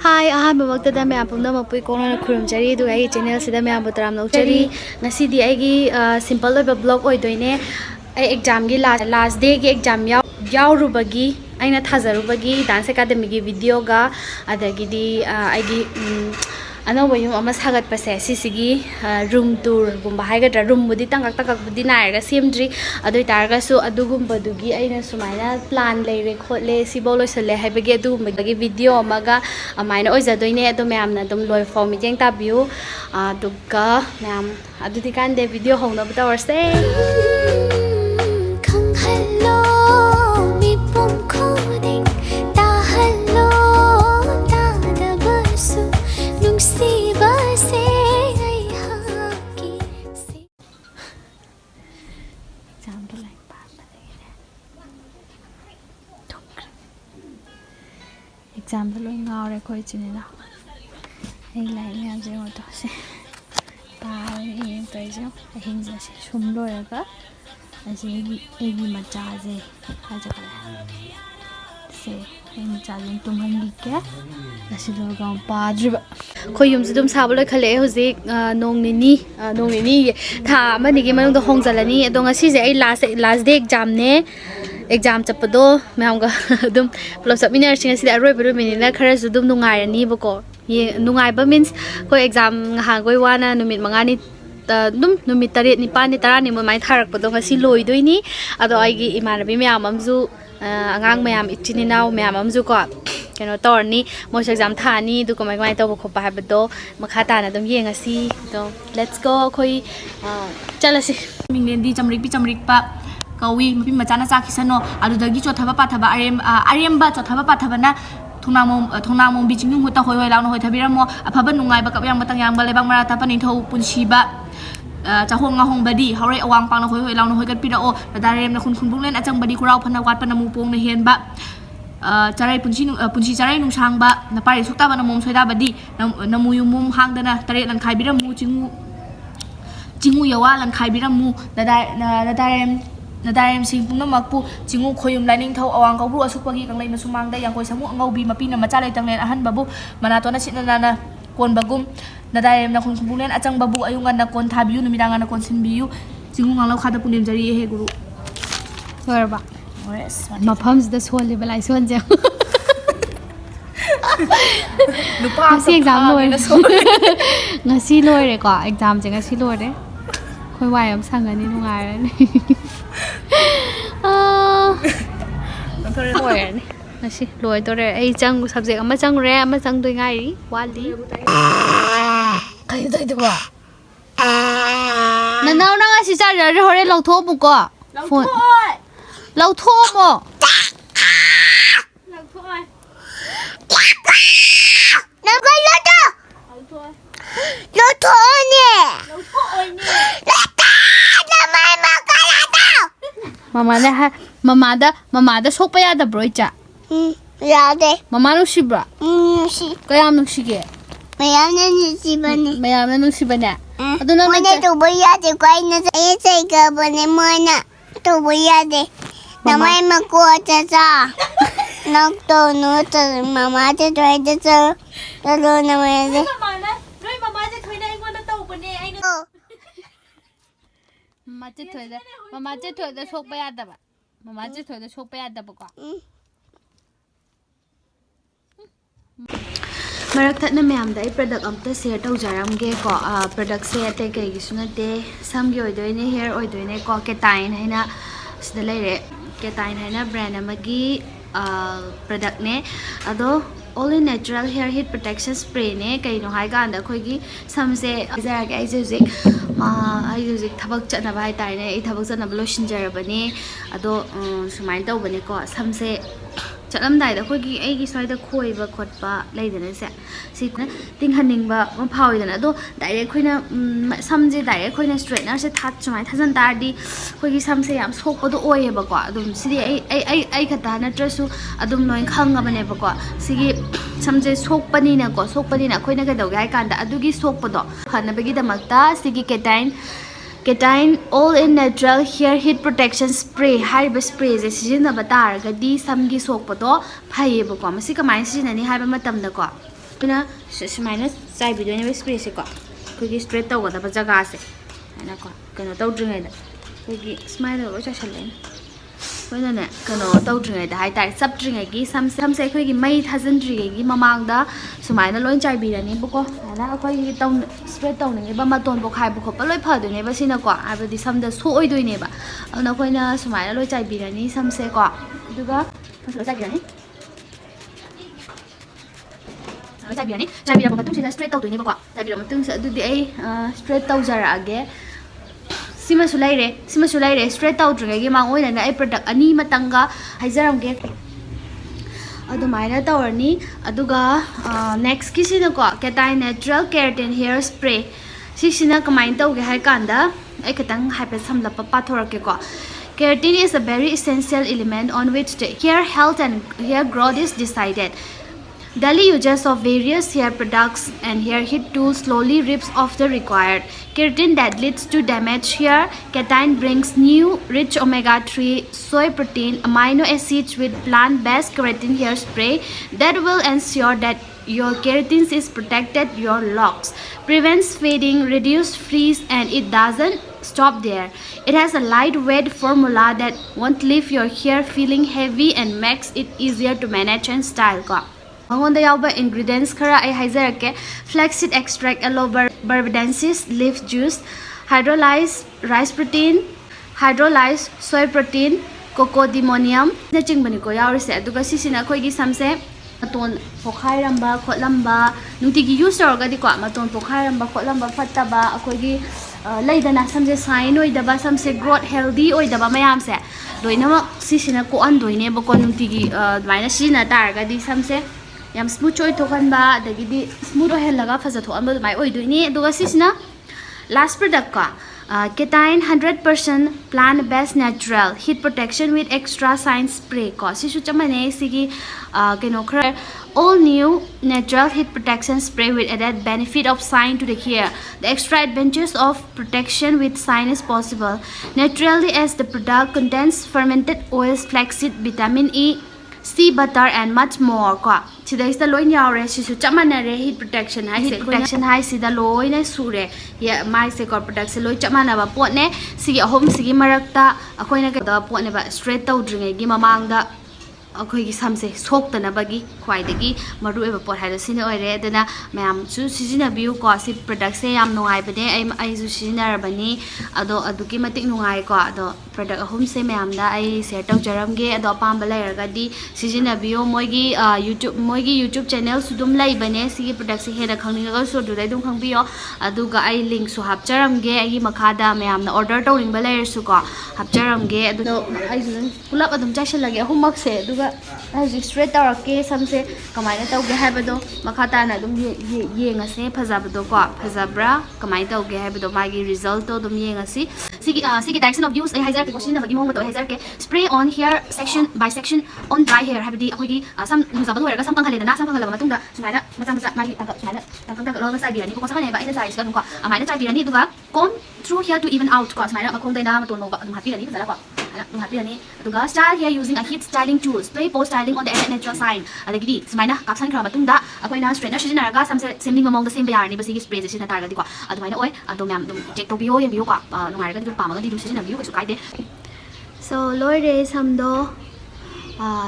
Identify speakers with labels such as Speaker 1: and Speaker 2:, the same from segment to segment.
Speaker 1: Hi, ahambamagtada mayam pumnamakpui kongna khurumjari aduga aigi channel sida mayam taram naukjari ngasidi aigi simple oiba blog oidoine ai exam gi last day gi exam yaurubagi aina thazarubagi dance academy gi video ga adagidi aigi anawba yum ama sagat pase sisigi room tour gumba haigadra room budi tangak budi nairaga semdri adoi targa su adugumba dugi aina sumaina plan leire khotle sibo loisale haibagi adugumba gi video amaga amaina oijadoine adu mayamna dum loi form jeng tabiu aduga mayam adudi kande video hongna batawarse example loi ngaure khoi chinina ei lai mayam je mo to se ta yeng toi je hing je se sum loraga ase egi macha je haja kala se ei macha je tumhangi ke ase lo ga padriba khoi yum dum sablo khale hoji nong nini tha amani gi manung do hongjalani adonga si je ei last day exam ne exam chapado mayam ga dum plus subminer singa sida aroi bero minina khara su dum nungairani bako ye nungaiba means koi exam ha goi wana numit mangani dum numit 8 9 ni 10 ni mai tharak pado ngasi loidoini ado aigi imanabi mayam amju angang mayam itininaw mayam amju ko keno torni mo exam thani du ko mai to ko pa habado makha ta na dum yengasi to let's go koi chalasi minglendi chamrik pa kawi mapi macana sakisano adudagi chothaba pathaba aremba chothaba pathaba na thunamong bijing huta hoi launa hoi thabiramo aphaba nungai ba kabyang batang yang ba lebang mara tapani thau punsiba chahong ngahong badi hore awang pang na hoi launa hoi gat pira o darem na khun bunglen achang badi kurau phana wat pa na mu pong na hen ba charai punsi charai nungsang ba na pari sukta ba na mom soida badi na muyum mum hangdana tare lan khai biramu jingu yawa lan khai biramu Nadarem sing pung namakpu jingu khoyum lining thau awang kau bru asupagi kanglai na sumangda yang koi samu ngaubi mapi na macalai tanglen ahan babu manato na sinana na kon bagum nadarem na khun khumbulen achang babu ayungan na kon thabiu numidangan na kon sinbiu jingu ngalaw khada punim jari he guru warba yes mafams da sole balai sonje nupa ngasi exam loi ngasi loire ko exam je ngasi loire khoi wai am sangani nungairani ngasi loi tore ai chang subject ama chang re ama chang doi ngai wali kai doi de ba nanaw na ngasi cha re hore lau tho bu ko phone lau tho mo lau tho ai na ba la to lau tho ne Mamada sokpa yada bro icha.
Speaker 2: Yade.
Speaker 1: Mama nuksibra.
Speaker 2: Nuksi.
Speaker 1: Kaya nuksige.
Speaker 2: Mayam na nuksibane.
Speaker 1: Mayam na nuksibane. Aduna na.
Speaker 2: Mona tubo yade kwai na sa ka bane mona. Tubo yade. Namay makuha sa. Nakto no ta mama te try de sa. Talo na mayade.
Speaker 1: Mama na. Roy mama te thoy na ingo na tau bane ai no. Mama je thoy da sokpa yada ba. Mama je thoy da sokpa yada ba ko. Marak thatna mayam da product amta share tawjaramge ko product se ate kai gi sunate sam gi oidoine hair oidoine ko ketain haina sida leire ketain haina brand amagi product ne ado all in natural hair heat protection spray ne kai no hai ganda khoi gi samse jara ga ai jik thabak chana bai tai ne ai thabak chana blo shinjarabani ado sumai tawbani ko samse chalamdai da khoi gi ai gi swai da khoi ba khotpa leidana se sikna tinghaningba ma phawi dana ado direct khoina samje direct khoina straightener se that sumai thajan tardi khoi gi samse yam sokpa do oye ba ko adum sidi ai khata na trasu adum noin khanga bane ba ko sigi samje sokpani na khoina ga dog gai kanda adugi sokpa do hanabagi damakta sigi ketain all in natural hair heat protection spray haiba spray je sijina batar ga di samgi sokpa do phaye ba ko masi kamai sijina ni haiba matam da ko ꯑꯩꯈꯣꯏꯅ ꯁꯨꯃꯥꯏꯅ ꯆꯥꯏꯕꯤꯗꯣꯏꯅꯦꯕ ꯁ꯭ꯄ꯭ꯔꯦꯁꯦ ꯀꯣ ꯑꯩꯈꯣꯏꯒꯤ straight ꯇꯧꯒꯗꯕ ꯖꯒꯥꯁꯦ ꯍꯥꯏꯅꯀꯣ ꯀꯩꯅꯣ ꯇꯧꯗ꯭ꯔꯤꯉꯩꯗ ꯑꯩꯈꯣꯏꯒꯤ ꯁꯨꯃꯥꯏꯅ ꯂꯣꯏ ꯆꯥꯏꯁꯜꯂꯛꯑꯦꯅꯦ ꯑꯩꯈꯣꯏꯅꯅꯦ ꯀꯩꯅꯣ ꯇꯧꯗ꯭ꯔꯤꯉꯩꯗ ꯍꯥꯏꯇꯥꯔꯦ ꯆꯞꯇ꯭ꯔꯤꯉꯩꯒꯤ ꯁꯝꯁꯦ ꯑꯩꯈꯣꯏꯒꯤ ꯃꯩ ꯊꯥꯖꯤꯟꯗ꯭ꯔꯤꯉꯩꯒꯤ ꯃꯃꯥꯡꯗ ꯁꯨꯃꯥꯏꯅ ꯂꯣꯏ ꯆꯥꯏꯕꯤꯔꯅꯤꯕꯀꯣ ꯁꯨꯃꯥꯏꯅ ꯑꯩꯈꯣꯏꯒꯤ ꯁ꯭ꯇ꯭ꯔꯦꯠ ꯇꯧꯅꯤꯡꯉꯤꯕ ꯃꯇꯣꯟ ꯄꯣꯈꯥꯏꯕ ꯈꯣꯠꯄ ꯂꯣꯏ ꯐꯗꯣꯏꯅꯦꯕ ꯁꯤꯅꯀꯣ ꯍꯥꯏꯕꯗꯤ ꯁꯝꯗ ꯁꯣꯛꯑꯣꯏꯗꯣꯏꯅꯦꯕ ꯑꯗꯨꯅ ꯑꯩꯈꯣꯏꯅ ꯁꯨꯃꯥꯏꯅ ꯂꯣꯏ ꯆꯥꯏꯕꯤꯔꯅꯤ ꯁꯝꯁꯦ ꯀꯣ ꯑꯗꯨꯒ ꯂꯣꯏ ꯆꯥꯏꯕꯤꯔꯅꯤ ꯆꯥꯏꯕꯤꯔꯕ ꯃꯇꯨꯡꯁꯤꯗ ꯁ꯭ꯇ꯭ꯔꯦꯠ ꯇꯧꯗꯣꯏꯅꯦꯕꯀꯣ ꯆꯥꯏꯕꯤꯔꯕ ꯃꯇꯨꯡꯁꯤꯗ ꯑꯗꯨꯗꯤ ꯑꯩ ꯁ꯭ꯇ꯭ꯔꯦꯠ ꯇꯧꯖꯔꯛꯑꯒꯦ ꯁꯤꯃꯁꯨ ꯂꯩꯔꯦ ꯁ꯭ꯇ꯭ꯔꯦꯠ ꯇꯧꯗ꯭ꯔꯤꯉꯩꯒꯤ ꯃꯥꯡꯑꯣꯏꯅꯅ ꯑꯩ ꯄ꯭ꯔꯗꯛ ꯑꯅꯤꯃꯇꯪꯒ ꯍꯥꯏꯖꯔꯝꯒꯦ ꯑꯗꯨꯃꯥꯏꯅ ꯇꯧꯔꯅꯤ ꯑꯗꯨꯒ ꯅꯦꯛꯁꯀꯤꯁꯤꯅꯀꯣ ꯀꯦꯇꯥꯏ ꯅꯦꯆꯔꯦꯜ ꯀꯦꯔꯥꯇꯤꯟ ꯍꯦꯌꯔ ꯁ꯭ꯄ꯭ꯔꯦ ꯁꯤꯁꯤꯅ ꯀꯃꯥꯏꯅ ꯇꯧꯒꯦ ꯍꯥꯏ ꯀꯥꯟꯗ ꯑꯩ ꯈꯤꯇꯪ ꯍꯥꯏꯐꯦꯠ ꯁꯝꯂꯞꯄ पाथोरꯛꯀꯦꯀꯣ Keratin is a very essential element on which the hair health and hair growth is decided. Daily uses of various hair products and hair heat tools slowly rips off the required keratin that leads to damaged hair. Keratin brings new rich omega-3 soy protein amino acids with plant-based keratin hair spray that will ensure that your keratin is protected your locks, prevents fading, reduce frizz, and it doesn't stop there. It has a lightweight formula that won't leave your hair feeling heavy and makes it easier to manage and style. Mangonda yauba ingredients khara ai haizarake flaxseed extract, aloe barbadensis leaf juice, hydrolyzed rice protein, hydrolyzed soy protein, cocodimonium na chingbani ko yaurise aduga sisina akhoi gi samse maton pokhairamba khotlamba nutigi use tawragadi ko maton pokhairamba khotlamba fattaba akhoi gi leidana samse sign oidaba samse growth healthy oidaba mayam se loinama sisina ko andoine ba ko nutigi maina sina taragadi samse yam smooth choy thokanba adagidi smooth ohelaga faza thokanba mai oidoini aduga sisina last product ka Keratin 100% plant-based natural heat protection with extra shine spray ko sisu chamane sigi keno khara all new natural heat protection spray with added benefit of shine to the hair. The extra advantages of protection with shine is possible naturally as the product contains fermented oils, flaxseed, vitamin E, sea butter and much more ko sidaista loin yaure sisu chamanare heat protection hai sida loina sure ya mai se ko product se loi chamana ba potne sigi ahom sigi marakta akoina ka potne ba straight tawdringai gi mamangda अखोई समसे सोक्तनबगी ख्वाइदगी मरु एबा pot हाइदो सिने ओइरे अदना मयाम सु सिजिनाबिउ को सि product से याम नुंगाइ बने आई सु सिजिनारबनी अदो अदुकी मतिक नुंगाइ को अदो प्रोडक्ट अहुम से मयामदा आई शेयर तौजरमगे अदो पाम बलायरगदी सिजिनाबिउ मोइगी यूट्यूब चैनल सुदुम लाई बने सिगी प्रोडक्ट से हेदा खंगनिगा सु दुदै दुम खंगबियो अदुगा आई लिंक सु हापचरमगे आई मखादा मयामना ऑर्डर तौरिंग बलायरसु को हापचरमगे अदो आई सु पुलप अदुम चाइसलगे अहुमक से अदुगा हजी स्ट्रेट तौरके समसे कमाइना तौगे हाइबदो मखा ताना अदुम येंगसे फजाबदो को फजाब्रा कमाइ तौगे हाइबदो मागी रिजल्ट तो अदुम येंगसी सिगी डायरेक्शन ऑफ यूज ए हाइजर के क्वेश्चन नबगी मोंग बतो हाइजर के spray on hair section by section on dry hair हाइबदी अखोगी सम यूजबल होरगा सम पंखलेदना सम पंखलबा मतुंगा सुमाइना मचा मागी तंग सुमाइना तंग लो मसा बिरानी को सकाने बा इन साइज का नुका अमाइना चाइ बिरानी दुगा comb through hair to even out को सुमाइना अखोंग दैना मतोन नो अदुम हापी रानी फजला को अदुगा style hair using a heat styling tool spray post styling on the एड नेचुरल साइन अदगी सुमाइना काप्सन खरा मतुंदा अखोइना स्ट्रेटनर सिजनरगा समसे सेमनिंग ममोंग द सेम यारनी बसिगी स्प्रे जे सिजना तारगदी को अदुमाइना ओय अदो मैम दुम चेक तो बियो येबियो को नुंगाइरगा दु पामगा दि सिजना बियो कसु काइदे सो लोइरे समदो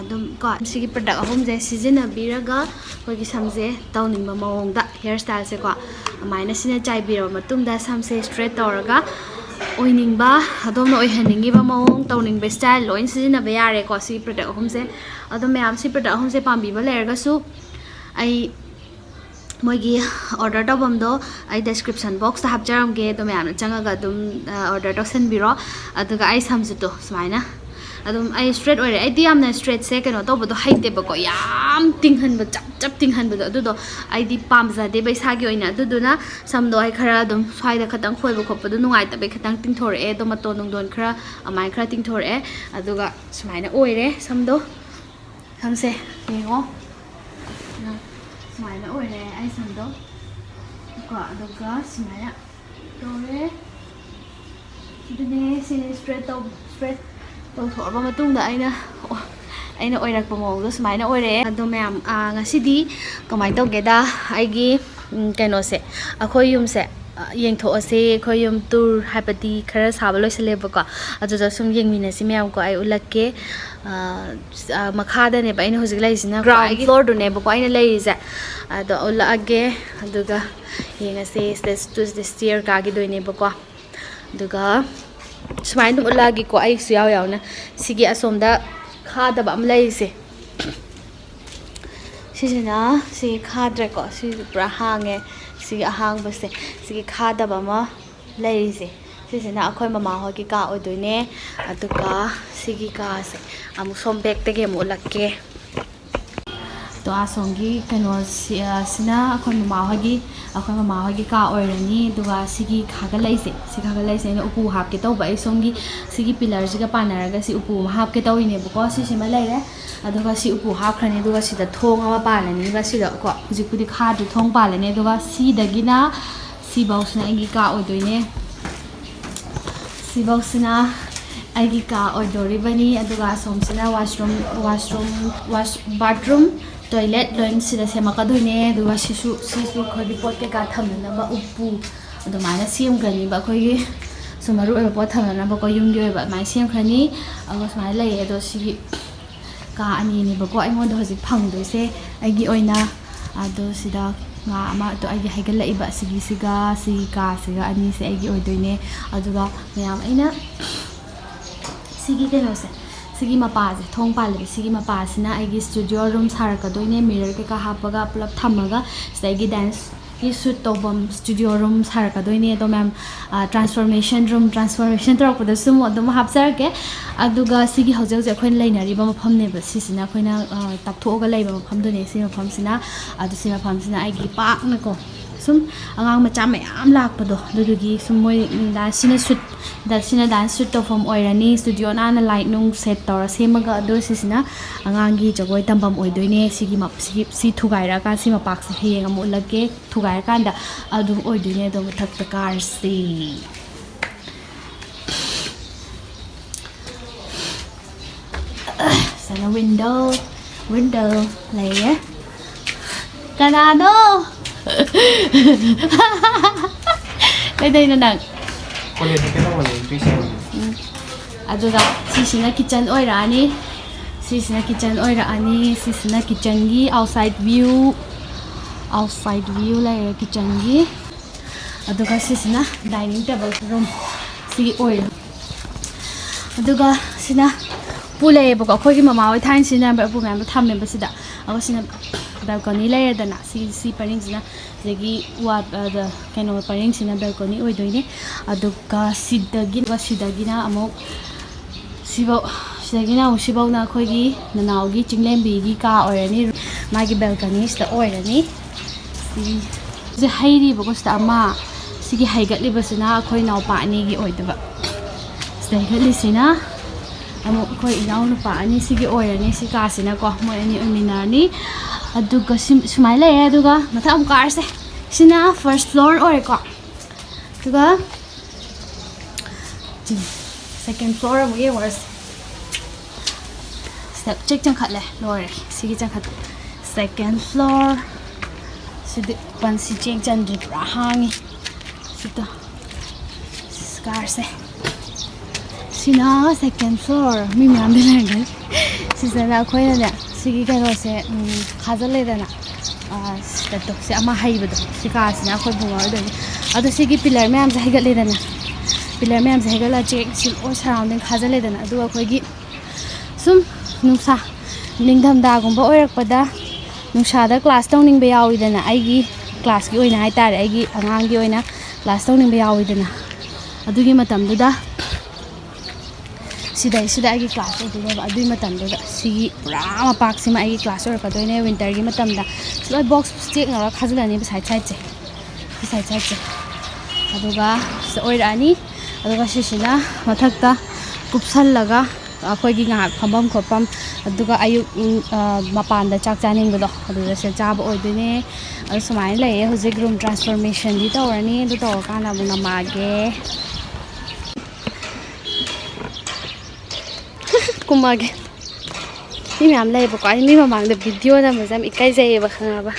Speaker 1: दुम को सिगी प्रोडक्ट अहुम जे सिजना बिरगा कोगी समजे तौनिंग ममोंग दा हेयर स्टाइल से को माइना सिना चाइ बिरो मतुंदा समसे स्ट्रेट तौरगा ओइनिंगबा अदोमना ओइहनिंगिबा मओंग तौनिंगबा स्टाइल लोइन सिजिनाबा यारे को सि प्रोडक्ट अहुमसे अदो मैम सि प्रोडक्ट अहुमसे पाम्बीबा लेरगासु आई मोइगी ऑर्डर तौबमदो आई डिस्क्रिप्शन बॉक्स ता हापचरमगे तो मैम चंगागा दुम ऑर्डर तौसनबिरो अदुगा आई समजुतो सुमाइना अदुम आई स्ट्रेट ओइरे आई दियामना स्ट्रेट से केनो तौबदो हाइतेबको याम तिंगहनबा चप तिंगहनबदो अदुदो आई दि पामजादे बैसागी ओइना अदुदुना समदो आई खरा दुम स्वाइदा खतंग खोइबो खोपदो नुंगाइतबे खतंग तिंगथोरए दो मतो नुंगदोन खरा अमाइ खरा तिंगथोरए अदुगा सुमाइना ओइरे समदो समसे येंगो सुमाइना ओइरे आई समदो को अदुगा सुमाइना तोरे दुने से स्ट्रेट तो थोरबा मतुंगदा आइना ꯑꯩꯅ ꯑꯣꯏꯔꯛꯄ ꯃꯑꯣꯡꯗꯣ ꯁꯨꯃꯥꯏꯅ ꯑꯣꯏꯔꯛꯑꯦ ꯑꯗꯣ ꯃꯌꯥꯝ ꯉꯁꯤꯗꯤ ꯀꯃꯥꯏꯅ ꯇꯧꯒꯦꯗ ꯑꯩꯒꯤ ꯀꯩꯅꯣꯁꯦ ꯑꯩꯈꯣꯏ ꯌꯨꯝꯁꯦ ꯌꯦꯡꯊꯣꯛꯑꯁꯦ ꯑꯩꯈꯣꯏ ꯌꯨꯝ ꯇꯨꯔ ꯍꯥꯏꯕꯗꯤ ꯈꯔ ꯁꯥꯕ ꯂꯣꯏꯁꯜꯂꯦꯕꯀꯣ ꯑꯗꯨꯗ ꯁꯨꯝ ꯌꯦꯡꯃꯤꯟꯅꯁꯤ ꯃꯌꯥꯝꯀꯣ ꯑꯩ ꯎꯠꯂꯛꯀꯦ ꯃꯈꯥꯗꯅꯦꯕ ꯑꯩꯅ ꯍꯧꯖꯤꯛ ꯂꯩꯔꯤꯁꯤꯅ ꯒ꯭ꯔꯥꯎꯟ ꯐ꯭ꯂꯣꯔꯗꯨꯅꯦꯕꯀꯣ ꯑꯩꯅ ꯂꯩꯔꯤꯁꯦ ꯑꯗꯣ ꯎꯠꯂꯛꯑꯒꯦ ꯑꯗꯨꯒ ꯌꯦꯡꯉꯁꯦ ꯁ꯭ꯇꯦꯌꯔ ꯀꯥꯈꯤꯗꯣꯏꯅꯦꯕꯀꯣ ꯑꯗꯨꯒ ꯁꯨꯃꯥꯏꯅ ꯑꯗꯨꯝ ꯎꯠꯂꯛꯑꯒꯦꯀꯣ ꯑꯩꯁꯨ ꯌꯥꯎꯅ ꯁꯤꯒꯤ ꯑꯁꯣꯝꯗ ꯈꯥꯗꯕ ꯑꯃ ꯂꯩꯔꯤꯁꯦ ꯁꯤꯁꯤꯅ ꯁꯤꯒꯤ ꯈꯥꯗ꯭ꯔꯦꯀꯣ ꯁꯤꯁꯨ ꯄꯨꯔꯥ ꯍꯥꯡꯉꯦ ꯁꯤꯒꯤ ꯑꯍꯥꯡꯕꯁꯦ ꯁꯤꯒꯤ ꯈꯥꯗꯕ ꯑꯃ ꯂꯩꯔꯤꯁꯦ ꯁꯤꯁꯤꯅ ꯑꯩꯈꯣꯏ ꯃꯃꯥ ꯍꯣꯏꯒꯤ ꯀꯥ ꯑꯣꯏꯗꯣꯏꯅꯦ ꯑꯗꯨꯒ ꯁꯤꯒꯤ ꯀꯥꯁꯦ ꯑꯃꯨꯛ ꯁꯣꯝ ꯕꯦꯛꯇꯒꯤ ꯑꯃꯨꯛ ꯎꯠꯂꯛꯀꯦ ꯑꯗꯣ ꯑꯁꯣꯝꯒꯤ ꯀꯩꯅꯣꯁꯤꯅ ꯑꯩꯈꯣꯏ ꯃꯃꯥ ꯍꯣꯏꯒꯤ ꯀꯥ ꯑꯣꯏꯔꯅꯤ ꯑꯗꯨꯒ ꯁꯤꯒꯤ ꯈꯥꯒꯠꯂꯛꯏꯁꯦ ꯑꯩꯅ ꯎꯄꯨ ꯍꯥꯞꯀꯦ ꯇꯧꯕ ꯑꯩ ꯁꯣꯝꯒꯤ ꯁꯤꯒꯤ ꯄꯤꯂꯔꯁꯤꯒ ꯄꯥꯟꯅꯔꯒ ꯁꯤ ꯎꯄꯨ ꯑꯃ ꯍꯥꯞꯀꯦ ꯇꯧꯔꯤꯅꯦꯕꯀꯣ ꯁꯤꯁꯤꯃ ꯂꯩꯔꯦ ꯑꯗꯨꯒ ꯁꯤ ꯎꯄꯨ ꯍꯥꯞꯈ꯭ꯔꯅꯤ ꯑꯗꯨꯒ ꯁꯤꯗ ꯊꯣꯡ ꯑꯃ ꯄꯥꯜꯂꯅꯤꯕ ꯁꯤꯗꯀꯣ ꯍꯧꯖꯤꯛꯄꯨꯗꯤ ꯈꯥꯗ꯭ꯔꯤ ꯊꯣꯡ ꯄꯥꯜꯂꯅꯤ ꯑꯗꯨꯒ ꯁꯤꯗꯒꯤꯅ ꯁꯤꯐꯧꯁꯤꯅ ꯑꯩꯒꯤ ꯀꯥ ꯑꯣꯏꯗꯣꯏꯅꯦ ꯁꯤꯐꯧꯁꯤꯅ ꯑꯩꯒꯤ ꯀꯥ ꯑꯣꯏꯗꯣꯔꯤꯕꯅꯤ ꯑꯗꯨꯒ ꯑꯁꯣꯝꯁꯤꯅ ꯕꯥꯊꯔꯨꯝ ꯇꯣꯏꯂꯦꯠ ꯂꯣꯏꯅ ꯁꯤꯗ ꯁꯦꯝꯃꯛꯀꯗꯣꯏꯅꯦ ꯑꯗꯨꯒ ꯁꯤꯁꯨ ꯑꯩꯈꯣꯏꯒꯤ ꯄꯣꯠ ꯀꯩꯀꯥ ꯊꯝꯅꯅꯕ ꯎꯄꯨ ꯑꯗꯨꯃꯥꯏꯅ ꯁꯦꯝꯈ꯭ꯔꯅꯤꯕ ꯑꯩꯈꯣꯏꯒꯤ ꯁꯨꯝ ꯃꯔꯨ ꯑꯣꯏꯕ ꯄꯣꯠ ꯊꯝꯅꯅꯕꯀꯣ ꯌꯨꯝꯒꯤ ꯑꯣꯏꯕ ꯑꯗꯨꯃꯥꯏꯅ ꯁꯦꯝꯈ꯭ꯔꯅꯤ ꯑꯗꯨꯒ ꯁꯨꯃꯥꯏꯅ ꯂꯩꯌꯦ ꯑꯗꯣ ꯁꯤꯒꯤ ꯀꯥ ꯑꯅꯤꯅꯦꯕꯀꯣ ꯑꯩꯉꯣꯟꯗ ꯍꯧꯖꯤꯛ ꯐꯪꯗꯣꯏꯁꯦ ꯑꯩꯒꯤ ꯑꯣꯏꯅ ꯑꯗꯣ ꯁꯤꯗ ꯉꯥ ꯑꯃ ꯑꯗꯣ ꯑꯩꯒꯤ ꯍꯩꯒꯠꯂꯛꯏꯕ ꯁꯤꯒꯤ ꯀꯥꯁꯤꯒ ꯑꯅꯤꯁꯦ ꯑꯩꯒꯤ ꯑꯣꯏꯗꯣꯏꯅꯦ ꯑꯗꯨꯒ ꯃꯌꯥꯝ ꯑꯩꯅ ꯁꯤꯒꯤ ꯀꯩꯅꯣꯁꯦ ꯁꯤꯒꯤ ꯃꯄꯥꯁꯦ ꯊꯣꯡ ꯄꯥꯜꯂꯤꯕ ꯁꯤꯒꯤ ꯃꯄꯥꯁꯤꯅ ꯑꯩꯒꯤ ꯁ꯭ꯇꯨꯗꯤꯑꯣ ꯔꯨꯝ ꯁꯥꯔꯛꯀꯗꯣꯏꯅꯦ ꯃꯤꯔꯔ ꯀꯩꯀꯥ ꯍꯥꯞꯄꯒ ꯄꯨꯂꯞ ꯊꯝꯃꯒ ꯁꯤꯗ ꯑꯩꯒꯤ ꯗꯥꯟꯁꯀꯤ ꯁꯨꯠ ꯇꯧꯐꯝ ꯁ꯭ꯇꯨꯗꯤꯑꯣ ꯔꯨꯝ ꯁꯥꯔꯛꯀꯗꯣꯏꯅꯦ ꯑꯗꯣ ꯃꯌꯥꯝ ꯇ꯭ꯔꯥꯟꯁꯐꯣꯔꯃꯦꯁꯟ ꯇꯧꯔꯛꯄꯗꯁꯨ ꯑꯗꯨꯝ ꯍꯥꯞꯆꯔꯛꯀꯦ ꯑꯗꯨꯒ ꯁꯤꯒꯤ ꯍꯧꯖꯤꯛ ꯑꯩꯈꯣꯏꯅ ꯂꯩꯅꯔꯤꯕ ꯃꯐꯝꯅꯦꯕ ꯁꯤꯁꯤꯅ ꯑꯩꯈꯣꯏꯅ ꯇꯥꯞꯊꯣꯛꯑꯒ ꯂꯩꯕ ꯃꯐꯝꯗꯨꯅꯦ ꯁꯤ ꯃꯐꯝꯁꯤꯅ ꯑꯗꯨ ꯁꯤ ꯃꯐꯝꯁꯤꯅ ꯑꯩꯒꯤ ꯄꯥꯛꯅꯀꯣ ꯁꯨꯝ ꯑꯉꯥꯡ ꯃꯆꯥ ꯃꯌꯥꯝ ꯂꯥꯛꯄꯗꯣ ꯑꯗꯨꯗꯨꯒꯤ ꯁꯨꯝ ꯃꯣꯏ ꯁꯤꯅ ꯗꯥꯟꯁ ꯁꯨꯠ ꯇꯧꯐꯝ ꯑꯣꯏꯔꯅꯤ ꯁ꯭ꯇꯨꯗꯤꯑꯣ ꯅꯥꯟꯅ ꯂꯥꯏꯠ ꯅꯨꯡ ꯁꯦꯠ ꯇꯧꯔ ꯁꯦꯝꯃꯒ ꯑꯗꯣ ꯁꯤꯁꯤꯅ ꯑꯉꯥꯡꯒꯤ ꯖꯒꯣꯏ ꯇꯝꯐꯝ ꯑꯣꯏꯗꯣꯏꯅꯦ ꯁꯤ ꯊꯨꯒꯥꯏꯔꯛꯑꯀꯥꯟꯗ ꯁꯤ ꯃꯄꯥꯛꯁꯦ ꯍꯌꯦꯡ ꯑꯃꯨꯛ ꯎꯠꯂꯛꯀꯦ ꯊꯨꯒꯥꯏꯔꯀꯥꯟꯗ ꯑꯗꯨꯝ ꯑꯣꯏꯗꯣꯏꯅꯦ ꯑꯗꯣ ꯃꯊꯛꯇ ꯀꯥꯔꯁꯤ ꯁꯤꯅ ꯋꯤꯟꯗꯣ ꯂꯩꯌꯦ ꯀꯅꯥꯅꯣ ꯀꯩꯗꯧꯔꯤꯅꯣ ꯅꯪ ꯑꯗꯨꯒ ꯁꯤꯁꯤꯅ ꯀꯤꯠꯆꯟ ꯑꯣꯏꯔꯛꯑꯅꯤ ꯁꯤꯁꯤꯅ ꯀꯤꯠꯆꯟꯒꯤ ꯑꯥꯎꯠꯁꯥꯏꯠ ꯚ꯭ꯌꯨ ꯂꯩꯔꯦ ꯀꯤꯠꯆꯟꯒꯤ ꯑꯗꯨꯒ ꯁꯤꯁꯤꯅ ꯗꯥꯏꯅꯤꯡ ꯇꯦꯕꯜ ꯔꯨꯝ ꯁꯤꯒꯤ ꯑꯣꯏꯔꯦ ꯑꯗꯨꯒ ꯁꯤꯅ ꯎꯄꯨ ꯂꯩꯌꯦꯕꯀꯣ ꯑꯩꯈꯣꯏꯒꯤ ꯃꯃꯥ ꯍꯣꯏ ꯊꯥꯏꯅ ꯁꯤꯖꯤꯟꯅꯔꯝꯕ ꯎꯄꯨ ꯃꯌꯥꯝꯗꯣ ꯊꯝꯃꯦꯕ ꯁꯤꯗ ꯑꯗꯨꯒ ꯁꯤꯅ ꯕꯦꯜꯀꯣꯅꯤ ꯂꯩꯔꯦꯗꯅ ꯁꯤ ꯄꯔꯤꯡꯁꯤꯅ ꯁꯤꯗꯒꯤ ꯀꯩꯅꯣ ꯄꯔꯤꯡꯁꯤꯅ ꯕꯦꯜꯀꯣꯅꯤ ꯑꯣꯏꯗꯣꯏꯅꯦ ꯑꯗꯨꯒ ꯁꯤꯗꯒꯤꯅ ꯑꯃꯨꯛ ꯁꯤꯐꯧꯅ ꯑꯩꯈꯣꯏꯒꯤ ꯅꯅꯥꯎꯒꯤ ꯆꯤꯡꯂꯦꯝꯕꯤꯒꯤ ꯀꯥ ꯑꯣꯏꯔꯅꯤ ꯃꯥꯒꯤ ꯕꯦꯜꯀꯣꯅꯤꯁꯤꯗ ꯑꯣꯏꯔꯅꯤ ꯁꯤ ꯍꯩꯔꯤꯕꯀꯣ ꯁꯤꯗ ꯑꯃ ꯁꯤꯒꯤ ꯍꯩꯒꯠꯂꯤꯕꯁꯤꯅ ꯑꯩꯈꯣꯏ ꯏꯅꯥꯎꯄꯥ ꯑꯅꯤꯒꯤ ꯑꯣꯏꯗꯣꯏꯕ ꯁꯤꯗ ꯍꯩꯒꯠꯂꯤꯁꯤꯅ ꯑꯃꯨꯛ ꯑꯩꯈꯣꯏ ꯏꯅꯥꯎꯅꯨꯄꯥ ꯑꯅꯤ ꯁꯤꯒꯤ ꯑꯣꯏꯔꯅꯤ ꯁꯤ ꯀꯥꯁꯤꯅꯀꯣ ꯃꯣꯏ ꯑꯅꯤ ꯑꯣꯏꯃꯤꯟꯅꯔꯅꯤ ꯑꯗꯨꯒ ꯁꯨꯃꯥꯏꯅ ꯂꯩꯔꯦ ꯑꯗꯨꯒ ꯃꯊꯛ ꯑꯃꯨꯛ ꯀꯥꯔꯁꯦ ꯁꯤꯅ ꯐꯥꯔꯁꯠ ꯐ꯭ꯂꯣꯔ ꯑꯣꯏꯔꯦꯀꯣ ꯑꯗꯨꯒ ꯁꯦꯀꯦꯟ ꯐ꯭ꯂꯣꯔ ꯑꯃꯨꯛ ꯌꯦꯡꯉꯨꯔꯁꯤ ꯁꯤꯗ ꯆꯦꯛ ꯆꯪꯈꯠꯂꯦ ꯂꯣꯏꯔꯦ ꯁꯤꯒꯤ ꯆꯪꯈꯠꯄ ꯁꯦꯀꯦꯟ ꯐ꯭ꯂꯣꯔ ꯁꯤꯗꯤ ꯄꯟꯁꯤ ꯆꯦꯛ ꯆꯟꯗ꯭ꯔꯤ ꯄꯨꯔꯥ ꯍꯥꯡꯉꯤ ꯁꯤꯗ ꯀꯥꯔꯁꯦ ꯁꯤꯅ ꯁꯦꯀꯦꯟ ꯐ꯭ꯂꯣꯔ ꯃꯤ ꯃꯌꯥꯝꯗꯤ ꯂꯩꯔꯝꯒꯅꯤ ꯁꯤꯗꯅ ꯑꯩꯈꯣꯏꯅꯅꯦ ꯁꯤꯒꯤ ꯀꯩꯅꯣꯁꯦ ꯈꯥꯖꯤꯜꯂꯦꯗꯅ ꯁꯤ ꯑꯃ ꯍꯩꯕꯗꯣ ꯁꯤ ꯀꯥꯁꯤꯅ ꯑꯩꯈꯣꯏ ꯕꯨꯡꯉꯣ ꯑꯣꯏꯗꯣꯏꯅꯤ ꯑꯗꯣ ꯁꯤꯒꯤ ꯄꯤꯂꯔ ꯃꯌꯥꯝꯁꯦ ꯍꯩꯒꯠꯂꯦꯗꯅ ꯆꯦꯛ ꯁꯤ ꯂꯣꯏ ꯁꯔꯥꯎꯟꯗꯤꯡ ꯈꯥꯖꯤꯜꯂꯦꯗꯅ ꯑꯗꯨꯒ ꯑꯩꯈꯣꯏꯒꯤ ꯁꯨꯝ ꯅꯤꯡꯊꯝꯊꯥꯒꯨꯝꯕ ꯑꯣꯏꯔꯛꯄꯗ ꯅꯨꯡꯁꯥꯗ ꯀ꯭ꯂꯥꯁ ꯇꯧꯅꯤꯡꯕ ꯌꯥꯎꯋꯤꯗꯅ ꯑꯩꯒꯤ ꯀ꯭ꯂꯥꯁꯀꯤ ꯑꯣꯏꯅ ꯍꯥꯏꯇꯥꯔꯦ ꯑꯩꯒꯤ ꯑꯉꯥꯡꯒꯤ ꯑꯣꯏꯅ ꯀ꯭ꯂꯥꯁ ꯇꯧꯅꯤꯡꯕ ꯌꯥꯎꯋꯤꯗꯅ ꯑꯗꯨꯒꯤ ꯃꯇꯝꯗꯨꯗ ꯁꯤꯗꯩꯁꯤꯗ ꯑꯩꯒꯤ ꯀ꯭ꯂꯥꯁ ꯑꯣꯏꯗꯣꯏꯅꯦꯕ ꯑꯗꯨꯒꯤ ꯃꯇꯝꯗꯨꯗ ꯁꯤꯒꯤ ꯄꯨꯔꯥ ꯃꯄꯥꯛꯁꯤꯃ ꯑꯩꯒꯤ ꯀ꯭ꯂꯥꯁ ꯑꯣꯏꯔꯛꯀꯗꯣꯏꯅꯦ ꯋꯤꯟꯇꯔꯒꯤ ꯃꯇꯝꯗ ꯂꯣꯏ ꯕꯣꯛꯁ ꯆꯦꯛꯅꯒ ꯈꯥꯖꯤꯜꯂꯅꯤꯕ ꯁꯥꯏꯠꯁꯦ ꯑꯗꯨꯒ ꯁꯤꯗ ꯑꯣꯏꯔꯛꯑꯅꯤ ꯑꯗꯨꯒ ꯁꯤꯁꯤꯅ ꯃꯊꯛꯇ ꯀꯨꯞꯁꯜꯂꯒ ꯑꯩꯈꯣꯏꯒꯤ ꯉꯥꯏꯍꯥꯛ ꯐꯝꯐꯝ ꯈꯣꯠꯐꯝ ꯑꯗꯨꯒ ꯑꯌꯨꯛ ꯃꯄꯥꯟꯗ ꯆꯥꯛ ꯆꯥꯅꯤꯡꯕꯗꯣ ꯑꯗꯨꯗ ꯁꯤꯗ ꯆꯥꯕ ꯑꯣꯏꯗꯣꯏꯅꯦ ꯑꯗꯨ ꯁꯨꯃꯥꯏꯅ ꯂꯩꯌꯦ ꯍꯧꯖꯤꯛ ꯔꯨꯝ ꯇ꯭ꯔꯥꯟꯁꯐꯣꯔꯃꯦꯁꯟꯗꯤ ꯇꯧꯔꯅꯤ ꯑꯗꯨ ꯇꯧꯔꯀꯥꯟꯗ ꯑꯃꯨꯛ ꯅꯝꯃꯛꯑꯒꯦ ꯀꯨꯝꯃꯛꯑꯒꯦ ꯃꯤ ꯃꯌꯥꯝ ꯂꯩꯌꯦꯕꯀꯣ ꯑꯩ ꯃꯤ ꯃꯃꯥꯡꯗ ꯚꯤꯗꯤꯑꯣ ꯅꯝꯕꯁꯦ ꯌꯥꯝ ꯏꯀꯥꯏꯖꯩꯌꯦꯕ ꯈꯪꯉꯕ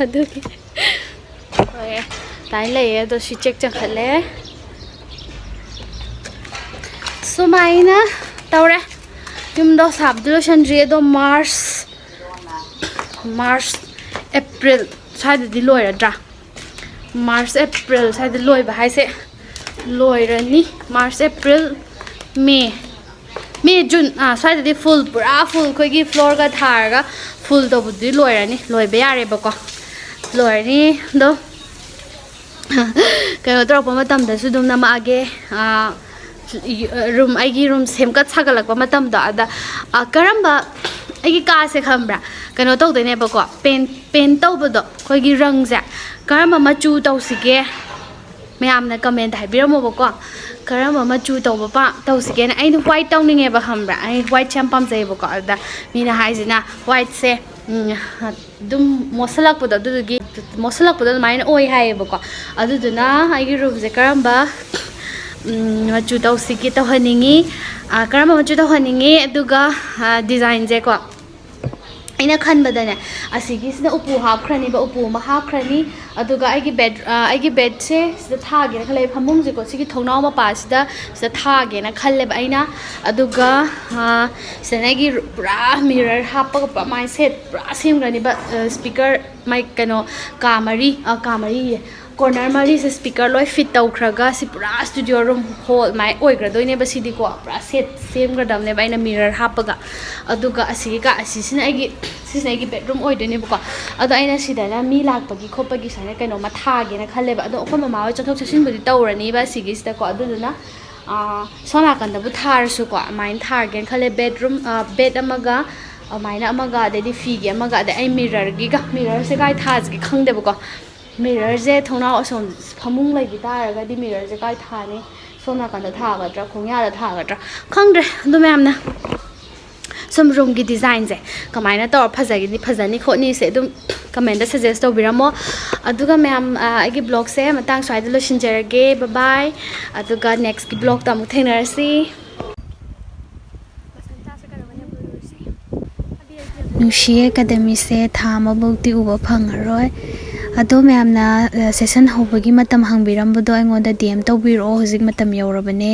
Speaker 1: ꯑꯗꯨꯒꯤ ꯍꯣꯏ ꯑꯗꯨꯃꯥꯏꯅ ꯂꯩꯌꯦ ꯑꯗꯣ ꯁꯤ ꯆꯦꯛ ꯆꯪꯈꯠꯂꯦ ꯁꯨꯃꯥꯏꯅ ꯇꯧꯔꯦ ꯌꯨꯝꯗꯣ ꯁꯥꯕꯗꯤ ꯂꯣꯏꯁꯟꯗ꯭ꯔꯤ ꯑꯗꯣ ꯃꯥꯔꯆ ꯑꯦꯄ꯭ꯔꯤꯜ ꯁ꯭ꯋꯥꯏꯗꯗꯤ ꯂꯣꯏꯔꯗ꯭ꯔꯥ ꯃꯥꯔꯆ ꯑꯦꯄ꯭ꯔꯤꯜ ꯁ꯭ꯋꯥꯏꯗ ꯂꯣꯏꯕ ꯍꯥꯏꯁꯦ ꯂꯣꯏꯔꯅꯤ ꯃꯥꯔꯆ ꯑꯦꯄ꯭ꯔꯤꯜ ꯃꯦ ꯖꯨꯟ ꯁ꯭ꯋꯥꯏꯗꯗꯤ ꯐꯨꯜ ꯄꯨꯔꯥ ꯐꯨꯜ ꯑꯩꯈꯣꯏꯒꯤ ꯐ꯭ꯂꯣꯔꯒ ꯊꯥꯔꯒ ꯐꯨꯜ ꯇꯧꯕꯗꯨꯗꯤ ꯂꯣꯏꯔꯅꯤ ꯂꯣꯏꯕ ꯌꯥꯔꯦꯕꯀꯣ ꯂꯣꯏꯔꯅꯤ ꯑꯗꯣ ꯀꯩꯅꯣ ꯇꯧꯔꯛꯄ ꯃꯇꯝꯗꯁꯨ ꯑꯗꯨꯝ ꯅꯝꯃꯛꯑꯒꯦ ꯔꯨꯝ ꯑꯩꯒꯤ ꯔꯨꯝ ꯁꯦꯝꯒꯠ ꯁꯥꯒꯠꯂꯛꯄ ꯃꯇꯝꯗꯣ ꯑꯗ ꯀꯔꯝꯕ ꯑꯩꯒꯤ ꯀꯥꯁꯦ ꯈꯪꯕ꯭ꯔꯥ ꯀꯩꯅꯣ ꯇꯧꯗꯣꯏꯅꯦꯕꯀꯣ ꯄꯦꯟ ꯇꯧꯕꯗꯣ ꯑꯩꯈꯣꯏꯒꯤ ꯔꯪꯁꯦ ꯀꯔꯝꯕ ꯃꯆꯨ ꯇꯧꯁꯤꯒꯦ ꯃꯌꯥꯝꯅ ꯀꯃꯦꯟꯇ ꯍꯥꯏꯕꯤꯔꯝꯃꯣꯕꯀꯣ ꯀꯔꯝꯕ ꯃꯆꯨ ꯇꯧꯁꯤꯒꯦꯅ ꯑꯩꯅ ꯋꯥꯏꯠ ꯇꯧꯅꯤꯡꯉꯦꯕ ꯈꯪꯕ꯭ꯔꯥ ꯑꯩ ꯋꯥꯏꯠꯁꯦ ꯌꯥꯝ ꯄꯥꯝꯖꯩꯌꯦꯕꯀꯣ ꯑꯗꯨꯗ ꯃꯤꯅ ꯍꯥꯏꯁꯤꯅ ꯋꯥꯏꯠꯁꯦ ꯑꯗꯨꯝ ꯃꯣꯠꯁꯜꯂꯛꯄꯗꯣ ꯑꯗꯨꯗꯨꯒꯤ ꯃꯣꯠꯁꯜꯂꯛꯄꯗꯣ ꯑꯗꯨꯃꯥꯏꯅ ꯑꯣꯏ ꯍꯥꯏꯌꯦꯕꯀꯣ ꯑꯗꯨꯗꯨꯅ ꯑꯩꯒꯤ ꯔꯨꯝꯁꯦ ꯀꯔꯝꯕ ꯃꯆꯨ ꯇꯧꯁꯤꯒꯦ ꯇꯧꯍꯟꯅꯤꯡꯉꯤ ꯀꯔꯝꯕ ꯃꯆꯨ ꯇꯧꯍꯟꯅꯤꯡꯉꯤ ꯑꯗꯨꯒ ꯗꯤꯖꯥꯏꯟꯁꯦꯀꯣ ꯑꯩꯅ ꯈꯟꯕꯗꯅꯦ ꯑꯁꯤꯒꯤꯁꯤꯅ ꯎꯄꯨ ꯍꯥꯞꯈ꯭ꯔꯅꯤꯕ ꯎꯄු ꯑꯃ ꯍꯥꯞꯈ꯭ꯔꯅꯤ ꯑꯗꯨꯒ ꯑꯩꯒꯤ ꯕꯦꯗꯁꯦ ꯁꯤꯗ ꯊꯥꯒꯦꯅ ꯈꯜꯂꯦ ꯐꯃꯨꯡꯁꯦꯀꯣ ꯁꯤꯒꯤ ꯊꯣꯡꯅꯥꯎ ꯃꯄꯥꯁꯤꯗ ꯁꯤꯗ ꯊꯥꯒꯦꯅ ꯈꯜꯂꯦꯕ ꯑꯩꯅ ꯑꯗꯨꯒ ꯁꯤꯗꯅ ꯑꯩꯒꯤ ꯄꯨꯔꯥ ꯃꯤꯔꯔ ꯍꯥꯞꯄꯒ ꯄꯨꯔꯥ ꯃꯥꯏ ꯁꯦꯠ ꯄꯨꯔꯥ ꯁꯦꯝꯈ꯭ꯔꯅꯤꯕ ꯁ꯭ꯄꯤꯀꯔ ꯃꯥꯏ ꯀꯩꯅꯣ ꯀꯥ ꯃꯔꯤ ꯀꯣꯔꯅꯔ ꯃꯔꯤꯁꯦ ꯁ꯭ꯄꯤꯀꯔ ꯂꯣꯏ ꯐꯤꯠ ꯇꯧꯈ꯭ꯔꯒ ꯁꯤ ꯄꯨꯔꯥ ꯁ꯭ꯇꯨꯗꯤꯑꯣ ꯔꯨꯝ ꯍꯣꯜ ꯑꯗꯨꯃꯥꯏꯅ ꯑꯣꯏꯈ꯭ꯔꯗꯣꯏꯅꯦꯕ ꯁꯤꯗꯤꯀꯣ ꯄꯨꯔꯥ ꯁꯦꯠ ꯁꯦꯝꯒ꯭ꯔꯗꯕꯅꯦꯕ ꯑꯩꯅ ꯃꯤꯔꯔ ꯍꯥꯞꯄꯒ ꯑꯗꯨꯒ ꯁꯤꯁꯤꯅ ꯑꯩꯒꯤ ꯕꯦꯗꯔꯨꯝ ꯑꯣꯏꯗꯣꯏꯅꯦꯕꯀꯣ ꯑꯗꯣ ꯑꯩꯅ ꯁꯤꯗꯅ ꯃꯤ ꯂꯥꯛꯄꯒꯤ ꯈꯣꯠꯄꯒꯤ ꯁꯨꯃꯥꯏꯅ ꯀꯩꯅꯣꯝꯃ ꯊꯥꯒꯦꯅ ꯈꯜꯂꯦꯕ ꯑꯗꯣ ꯑꯩꯈꯣই ꯃꯃꯥ ꯍꯣꯏ ꯆꯠꯊꯣꯛ ꯆꯠꯁꯤꯟꯕꯨꯗꯤ ꯇꯧꯔꯅꯤꯕ ꯑꯁꯤꯒꯤꯁꯤꯗꯀꯣ ꯑꯗꯨꯗꯨꯅ ꯁꯣꯝ ꯅꯥꯀꯟꯗꯕꯨ ꯊꯥꯔꯁꯨꯀꯣ ꯑꯗꯨꯃꯥꯏꯅ ꯊꯥꯒꯦꯅ ꯈꯜꯂꯦ ꯕꯦꯗ ꯑꯃꯒ ꯑꯗꯨꯃꯥꯏꯅ ꯑꯃꯒ ꯑꯗꯩꯗꯤ ꯐꯤꯒꯤ ꯑꯃꯒ ꯑꯗꯩ ꯑꯩ ꯃꯤꯔꯔꯁꯦ ꯀꯥꯏ ꯊꯥꯁꯤꯒꯦ ꯈꯪꯗꯦꯕꯀꯣ ꯃꯤꯔꯔꯁꯦ ꯊꯣꯡꯅꯥꯎ ꯑꯁꯣꯝ ꯐꯃꯨꯡ ꯂꯩꯈꯤ ꯇꯥꯔꯒꯗꯤ ꯃꯤꯔꯔꯁꯦ ꯀꯥꯏ ꯊꯥꯅꯤ ꯁꯣꯝ ꯅꯥꯀꯟꯗ ꯊꯥꯒꯗ꯭ꯔꯥ ꯈꯣꯡꯌꯥꯗ ꯊꯥꯒꯗ꯭ꯔꯥ ꯈꯪꯗ꯭ꯔꯦ ꯑꯗꯨ ꯃꯌꯥꯝꯅ ꯁꯨꯝ ꯔꯨꯝꯒꯤ ꯗꯤꯖꯥꯏꯟꯁꯦ ꯀꯃꯥꯏꯅ ꯇꯧꯔ ꯐꯖꯅꯤ ꯈꯣꯠꯅꯤꯁꯦ ꯑꯗꯨꯝ ꯀꯃꯦꯟꯇ ꯁꯖꯦꯁ ꯇꯧꯕꯤꯔꯝꯃꯣ ꯑꯗꯨꯒ ꯃꯌꯥꯝ ꯑꯩꯒꯤ ꯕ꯭ꯂꯣꯒꯁꯦ ꯃꯇꯥꯡ ꯁ꯭ꯋꯥꯏꯗ ꯂꯣꯏꯁꯤꯟꯖꯔꯒꯦ ꯕꯥꯏ ꯑꯗꯨꯒ ꯅꯦꯛꯁꯀꯤ ꯕ꯭ꯂꯣꯒꯇ ꯑꯃꯨꯛ ꯊꯦꯡꯅꯔꯁꯤ ꯅꯨꯡꯁꯤ ꯑꯦꯀꯥꯗꯃꯤꯁꯦ ꯊꯥ ꯑꯃꯐꯧꯗꯤ ꯎꯕ ꯐꯪꯉꯔꯣꯏ ꯑꯗꯣ ꯃꯌꯥꯝꯅ ꯁꯦꯁꯟ ꯍꯧꯕꯒꯤ ꯃꯇꯝ ꯍꯪꯕꯤꯔꯝꯕꯗꯣ ꯑꯩꯉꯣꯟꯗ DM ꯇꯧꯕꯤꯔꯛꯑꯣ ꯍꯧꯖꯤꯛ ꯃꯇꯝ ꯌꯧꯔꯕꯅꯦ